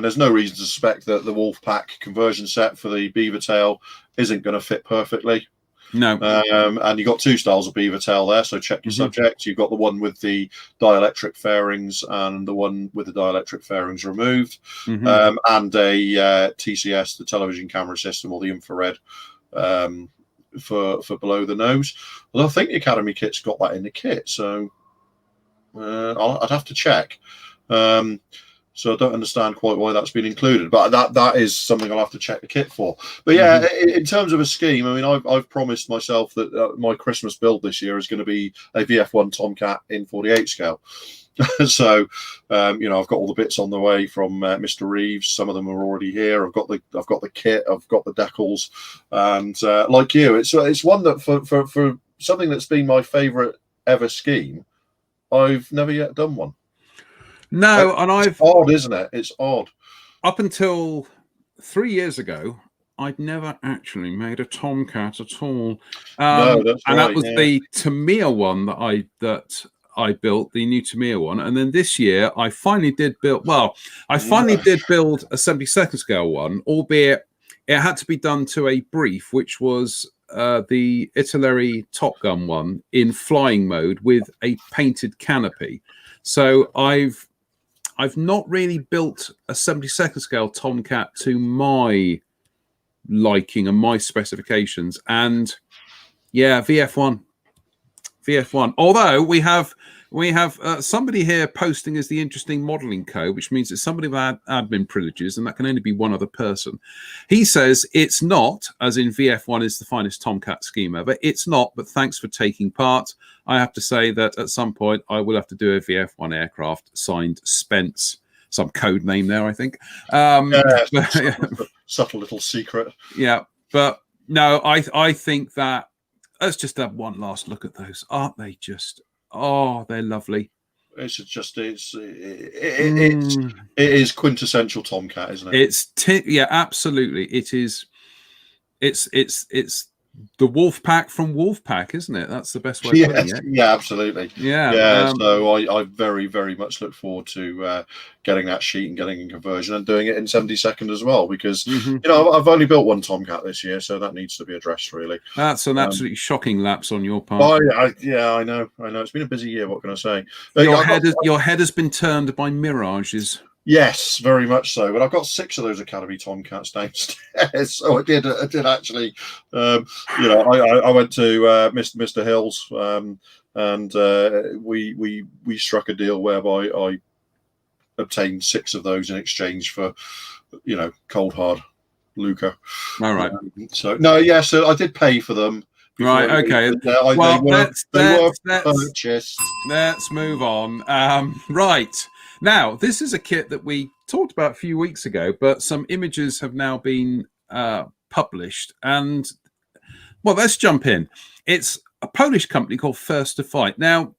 there's no reason to suspect that the Wolfpack conversion set for the beaver tail isn't going to fit perfectly. No. And you've got two styles of beaver tail there, so check your subject. You've got the one with the dielectric fairings and the one with the dielectric fairings removed, and a TCS, the television camera system, or the infrared for below the nose. Well, I think the Academy kit's got that in the kit, so I'd have to check. So I don't understand quite why that's been included, but that is something I'll have to check the kit for. But yeah, in terms of a scheme, I mean, I've promised myself that my Christmas build this year is going to be a VF1 Tomcat in 48 scale. So I've got all the bits on the way from Mr. Reeves. Some of them are already here. I've got the kit. I've got the decals, and like you, it's one that for something that's been my favourite ever scheme, I've never yet done one. No, and it's odd, isn't it? It's odd. Up until 3 years ago, I'd never actually made a Tomcat at all. No, that's and right, that was the Tamiya one that I built, the new Tamiya one. And then this year, I finally did build. Well, I finally did build a 72nd scale one, albeit it had to be done to a brief, which was the Italeri Top Gun one in flying mode with a painted canopy. So I've not really built a 72nd scale Tomcat to my liking and my specifications. And yeah, VF1. Although we have somebody here posting as the interesting modeling code, which means it's somebody with admin privileges, and that can only be one other person. He says it's not, as in VF1 is the finest Tomcat scheme ever. It's not, but thanks for taking part. I have to say that at some point I will have to do a VF1 aircraft, signed Spence. Some code name there, I think. Subtle little secret. Yeah, but no, I think that let's just have one last look at those. Aren't they just? Oh, they're lovely. It is quintessential Tomcat, isn't it? Yeah, absolutely. It is. It's the Wolfpack from Wolfpack, isn't it? That's the best way of putting it. Yeah, absolutely. Yeah. So I very, very much look forward to getting that sheet and getting a conversion and doing it in 72nd as well, because I've only built one Tomcat this year, so that needs to be addressed really. That's an absolutely shocking lapse on your part. Oh yeah, I know. It's been a busy year. What can I say? Your head has been turned by mirages. Yes, very much so. But I've got 6 of those Academy Tomcats downstairs, so I did actually. I went to Mr. Hill's, and we struck a deal whereby I obtained 6 of those in exchange for, cold hard Luca. All right. So I did pay for them. Right. Okay. They were purchased. Let's move on. Right. Now, this is a kit that we talked about a few weeks ago, but some images have now been published. And, well, let's jump in. It's a Polish company called First to Fight. Now,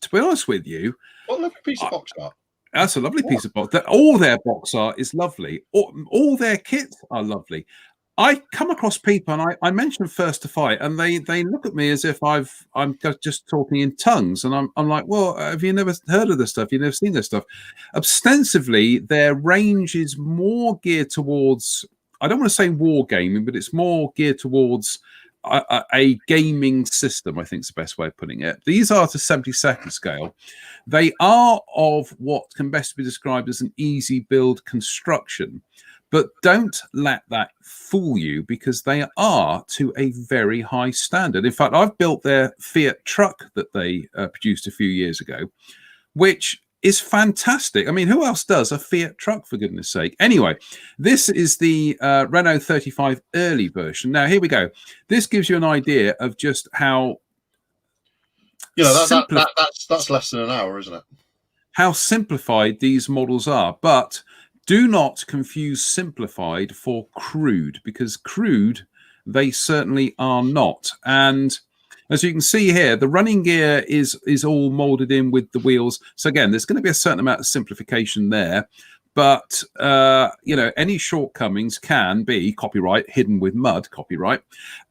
to be honest with you... What a lovely piece of box art. That's a lovely piece of box. All their box art is lovely. All their kits are lovely. I come across people, and I mention First to Fight, and they look at me as if I'm just talking in tongues, and I'm like, well, have you never heard of this stuff? You've never seen this stuff? Ostensibly, their range is more geared towards, I don't want to say war gaming, but it's more geared towards a gaming system, I think is the best way of putting it. These are to 72nd scale. They are of what can best be described as an easy build construction. But don't let that fool you, because they are to a very high standard. In fact, I've built their Fiat truck that they produced a few years ago, which is fantastic. I mean, who else does a Fiat truck, for goodness sake? Anyway, this is the Renault 35 early version. Now, here we go. This gives you an idea of just how that's less than an hour, isn't it? How simplified these models are. But do not confuse simplified for crude, because crude, they certainly are not. And as you can see here, the running gear is all molded in with the wheels. So again, there's going to be a certain amount of simplification there. But, any shortcomings can be copyright, hidden with mud, copyright.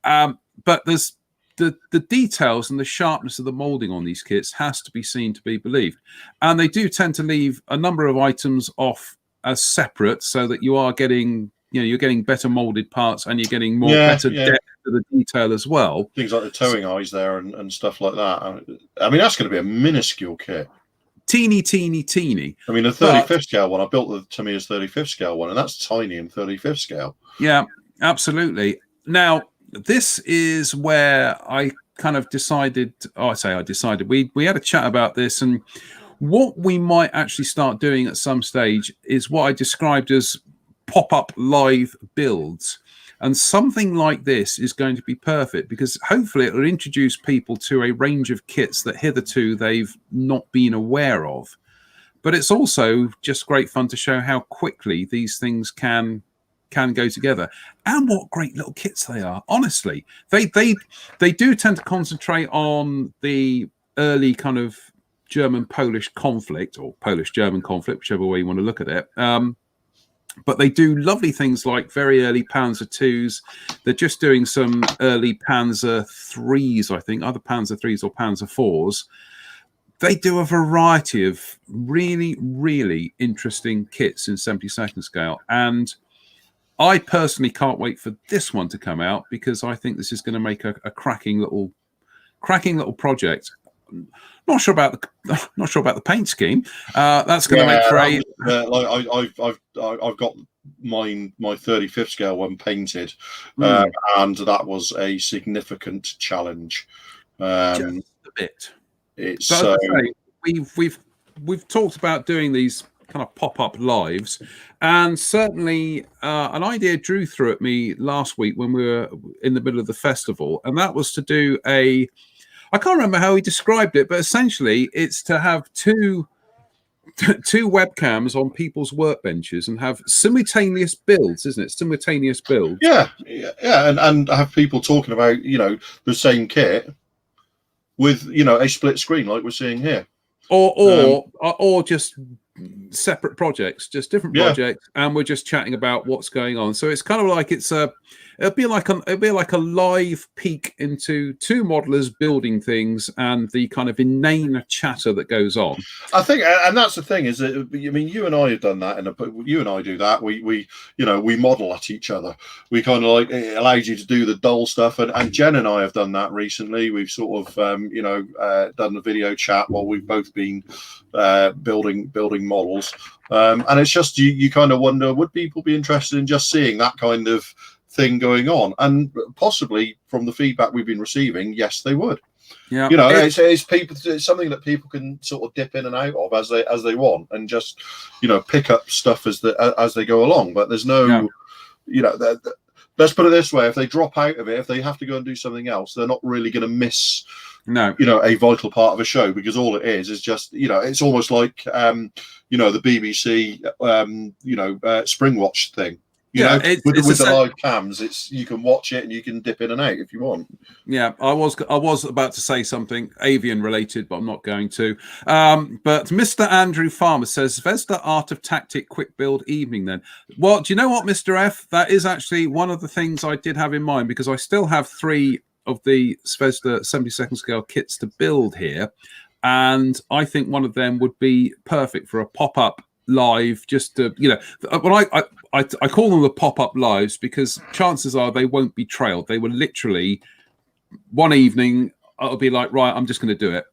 But there's the details and the sharpness of the molding on these kits has to be seen to be believed. And they do tend to leave a number of items off as separate, so that you are getting, you're getting better molded parts, and you're getting better depth to the detail as well. Things like the towing eyes there and stuff like that. I mean, that's going to be a minuscule kit. Teeny. I mean, the 35th scale one, I built the Tamiya's 35th scale one, and that's tiny in 35th scale. Yeah, absolutely. Now, this is where I kind of decided, we had a chat about this, and what we might actually start doing at some stage is what I described as pop-up live builds. And something like this is going to be perfect, because hopefully it will introduce people to a range of kits that hitherto they've not been aware of. But it's also just great fun to show how quickly these things can go together, and what great little kits they are. Honestly, they do tend to concentrate on the early kind of German-Polish conflict, or Polish-German conflict, whichever way you want to look at it. But they do lovely things like very early Panzer IIs. They're just doing some early Panzer IIIs, I think, either Panzer IIIs or Panzer IVs. They do a variety of really, really interesting kits in 72nd scale. And I personally can't wait for this one to come out, because I think this is going to make a cracking little project. Not sure about the paint scheme. That's going to make for I've got my 35th scale one painted, and that was a significant challenge. Just a bit. It's we've talked about doing these kind of pop-up lives, and certainly an idea drew through at me last week when we were in the middle of the festival, and that was to do I can't remember how he described it, but essentially it's to have two webcams on people's workbenches and have simultaneous builds, isn't it? Simultaneous builds. Yeah, and have people talking about the same kit with a split screen like we're seeing here, or just separate projects, just different projects, and we're just chatting about what's going on. So it's kind of like it'll be like a live peek into two modelers building things and the kind of inane chatter that goes on. I think, and that's the thing, is that, I mean, you and I have done that, and you and I do that. We model at each other. We kind of like, it allows you to do the dull stuff, and Jen and I have done that recently. We've sort of done the video chat while we've both been building models, and it's just you kind of wonder, would people be interested in just seeing that kind of thing going on? And possibly from the feedback we've been receiving, yes, they would. Yeah, it's something that people can sort of dip in and out of as they want, and just pick up stuff as they go along. But there's no, let's put it this way: if they drop out of it, if they have to go and do something else, they're not really going to miss a vital part of a show, because all it is just it's almost like the BBC Spring Watch thing. With the live cams, you can watch it and you can dip in and out if you want. Yeah, I was about to say something avian related, but I'm not going to. But Mr. Andrew Farmer says, Zvezda Art of Tactic quick build evening then. Well, do you know what, Mr. F? That is actually one of the things I did have in mind, because I still have 3 of the Zvezda 72nd scale kits to build here. And I think one of them would be perfect for a pop-up live, just to when I call them the pop-up lives, because chances are they won't be trailed. They will literally one evening I'll be like, right, I'm just going to do it.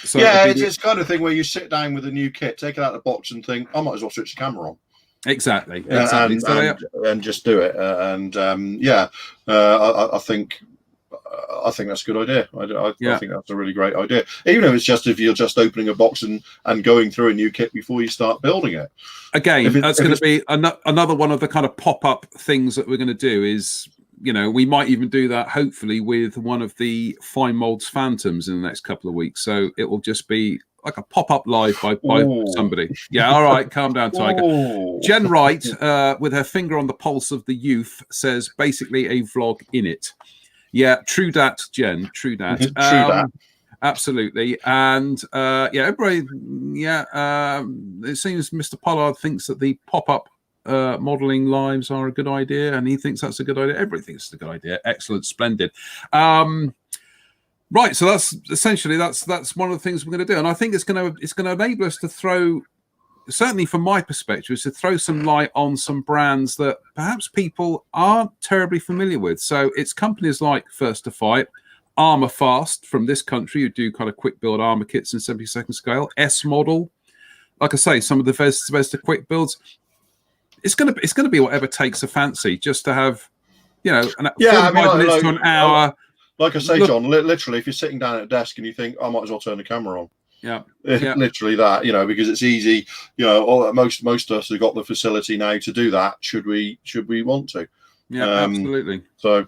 So it's kind of thing where you sit down with a new kit, take it out of the box, and think, I might as well switch the camera on. Exactly. and So and just do it. I think. I think that's a good idea. I think that's a really great idea. Even if you're just opening a box and going through a new kit before you start building it. Again, that's going to be another one of the kind of pop-up things that we're going to do is, we might even do that hopefully with one of the Fine Molds Phantoms in the next couple of weeks. So it will just be like a pop-up live by somebody. Yeah, all right, calm down, Tiger. Jen Wright, with her finger on the pulse of the youth, says basically a vlog in it. Yeah, true dat, Jen. True dat. True dat. Absolutely. And everybody, it seems Mr. Pollard thinks that the pop-up modeling lives are a good idea, and he thinks that's a good idea. Everybody thinks it's a good idea. Excellent, splendid. Right, so that's essentially that's one of the things we're going to do, and I think it's going to enable us to throw, certainly from my perspective, is to throw some light on some brands that perhaps people aren't terribly familiar with. So it's companies like First to Fight, Armour Fast from this country, who do kind of quick build armour kits in 72nd scale, S Model, like I say, some of the Vesta quick builds. It's going to be whatever takes a fancy, just to have, 45 minutes to an hour. Like I say, John, literally, if you're sitting down at a desk and you think, I might as well turn the camera on. Yeah. Literally that, because it's easy. Most of us have got the facility now to do that. Should we want to? Yeah, absolutely. So,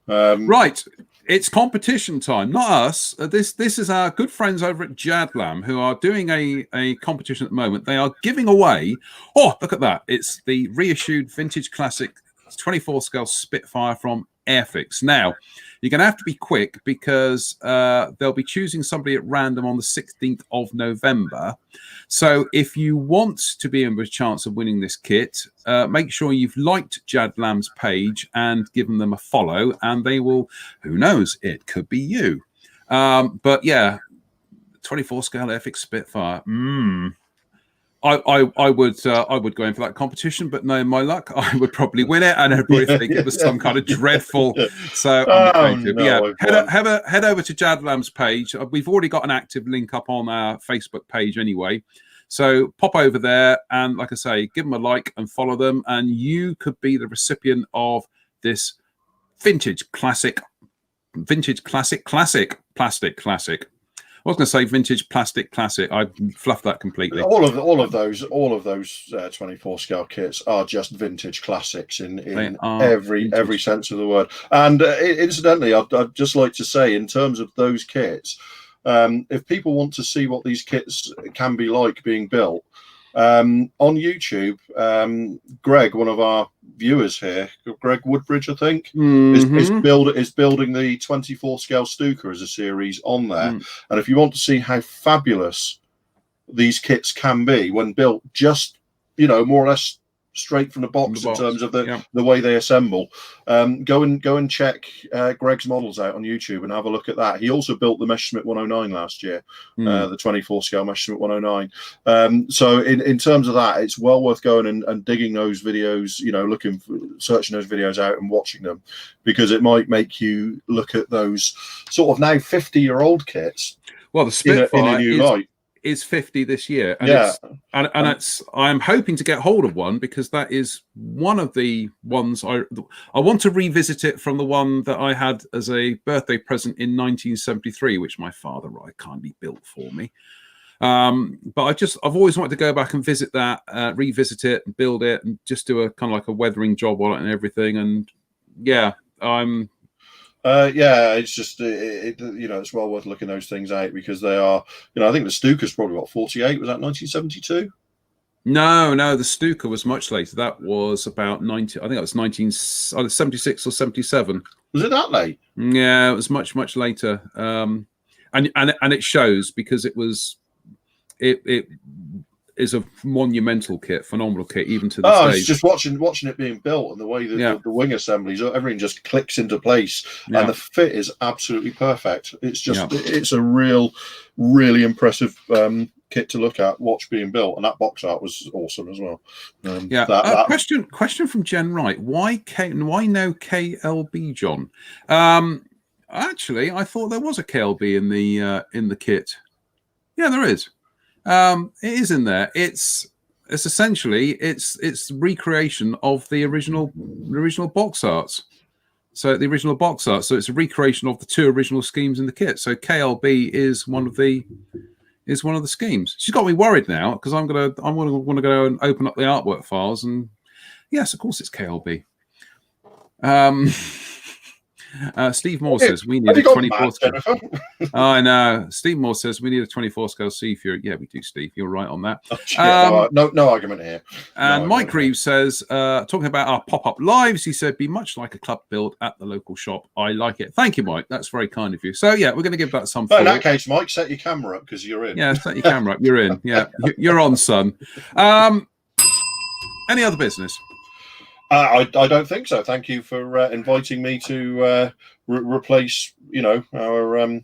right, it's competition time. Not us. This is our good friends over at Jadlam, who are doing a competition at the moment. They are giving away. Oh, look at that! It's the reissued vintage classic 24 scale Spitfire from Airfix. Now, you're going to have to be quick because they'll be choosing somebody at random on the 16th of November. So if you want to be in with a chance of winning this kit, make sure you've liked Jadlam's page and given them a follow, and they will, who knows, it could be you. But yeah, 24 scale Airfix Spitfire. I would go in for that competition, but knowing my luck, I would probably win it, and everybody think it was some kind of dreadful. So I'm not going to. But yeah, head over to Jadlam's page. We've already got an active link up on our Facebook page anyway. So pop over there and, like I say, give them a like and follow them, and you could be the recipient of this vintage classic plastic classic. I was going to say vintage plastic classic. I fluffed that completely. All of those 24 scale kits are just vintage classics in every sense of the word. And incidentally, I'd just like to say, in terms of those kits, if people want to see what these kits can be like being built, on YouTube, Greg, one of our viewers here, Greg Woodbridge, I think, is building the 24 scale Stuka as a series on there. And if you want to see how fabulous these kits can be when built, just more or less straight from the box in terms of the way they assemble, go and check Greg's models out on YouTube and have a look at that. He also built the Messerschmitt 109 last year, the 24 scale Messerschmitt 109. So in terms of that, it's well worth going and digging those videos, searching those videos out and watching them, because it might make you look at those sort of now 50-year-old kits. Well, the Spitfire in a new light. Is 50 this year, and I'm hoping to get hold of one, because that is one of the ones I want to revisit it from the one that I had as a birthday present in 1973, which my father kindly built for me. But I've always wanted to go back and visit that, revisit it, and build it, and just do a kind of like a weathering job on it and everything. And it's just it's well worth looking those things out, because they are, I think the Stuka's probably what, 48, was that 1972? No, the Stuka was much later. That was about 90. I think that was 1976 or 77. Was it that late? Yeah, it was much later. And it shows, because it is a monumental kit, phenomenal kit, even to this day. It's just watching it being built, and the way that the wing assemblies, everything just clicks into place, and the fit is absolutely perfect. It's just it's a really impressive kit to look at, watch being built, and that box art was awesome as well. Question from Jen Wright: Why no KLB, John? Actually, I thought there was a KLB in the kit. Yeah, there is. It is in there. It's it's essentially it's recreation of the original box arts. So the original box art. So it's a recreation of the 2 original schemes in the kit. So KLB is one of the schemes. She's got me worried now because I'm gonna go and open up the artwork files, and yes, of course it's KLB. Steve Moore says we need a 24 scale. I know. Steve Moore says we need a 24 scale C Fury. Yeah, we do, Steve. You're right on that. No argument here. And Mike Reeves says, talking about our pop-up lives, he said, be much like a club build at the local shop. I like it. Thank you, Mike. That's very kind of you. So, yeah, we're going to give that some thought. In that case, Mike, set your camera up because you're in. Yeah, set your camera up. You're in. Yeah, you're on, son. Any other business? I don't think so. Thank you for inviting me to replace, our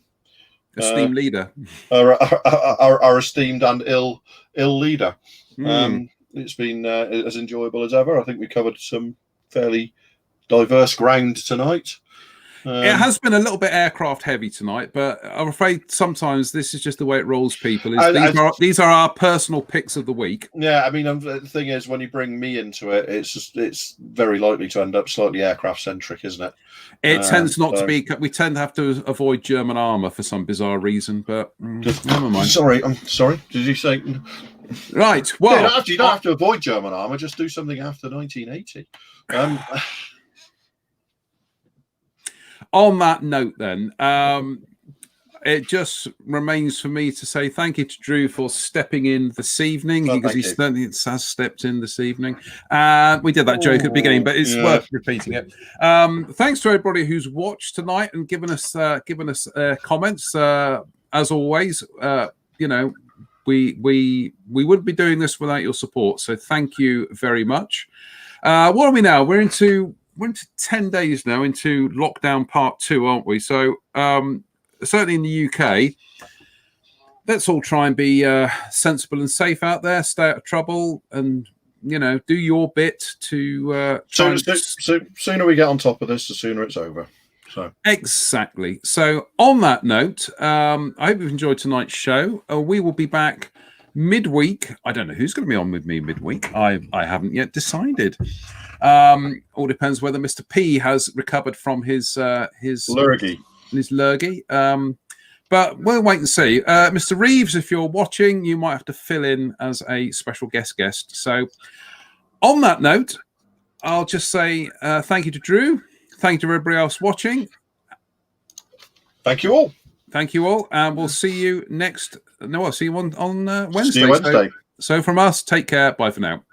esteemed leader, our esteemed and ill leader. It's been as enjoyable as ever. I think we covered some fairly diverse ground tonight. It has been a little bit aircraft heavy tonight, but I'm afraid sometimes this is just the way it rolls, people. These are our personal picks of the week. Yeah, I mean, the thing is, when you bring me into it, it's very likely to end up slightly aircraft centric, isn't it? It tends not to be. We tend to have to avoid German armour for some bizarre reason, but never mind. I'm sorry. Did you say? Right. Well, you don't have to avoid German armour. Just do something after 1980. On that note, then, it just remains for me to say thank you to Drew for stepping in this evening, because he certainly has stepped in this evening. We did that joke at the beginning, but it's worth repeating it. Thanks to everybody who's watched tonight and given us comments. As always, we wouldn't be doing this without your support. So thank you very much. What are we now? We're into 10 days now into lockdown part 2, aren't we? So certainly in the UK, let's all try and be sensible and safe out there, stay out of trouble, and do your bit to sooner we get on top of this, the sooner it's over. So exactly. So on that note, I hope you've enjoyed tonight's show. We will be back midweek. I don't know who's going to be on with me midweek. I haven't yet decided. All depends whether Mr. P has recovered from his lurgy. But we'll wait and see. Mr. Reeves, if you're watching, you might have to fill in as a special guest. So on that note, I'll just say thank you to Drew. Thank you to everybody else watching. Thank you all. Thank you all. And we'll see you I'll see you on Wednesday. See you Wednesday. So from us, take care. Bye for now.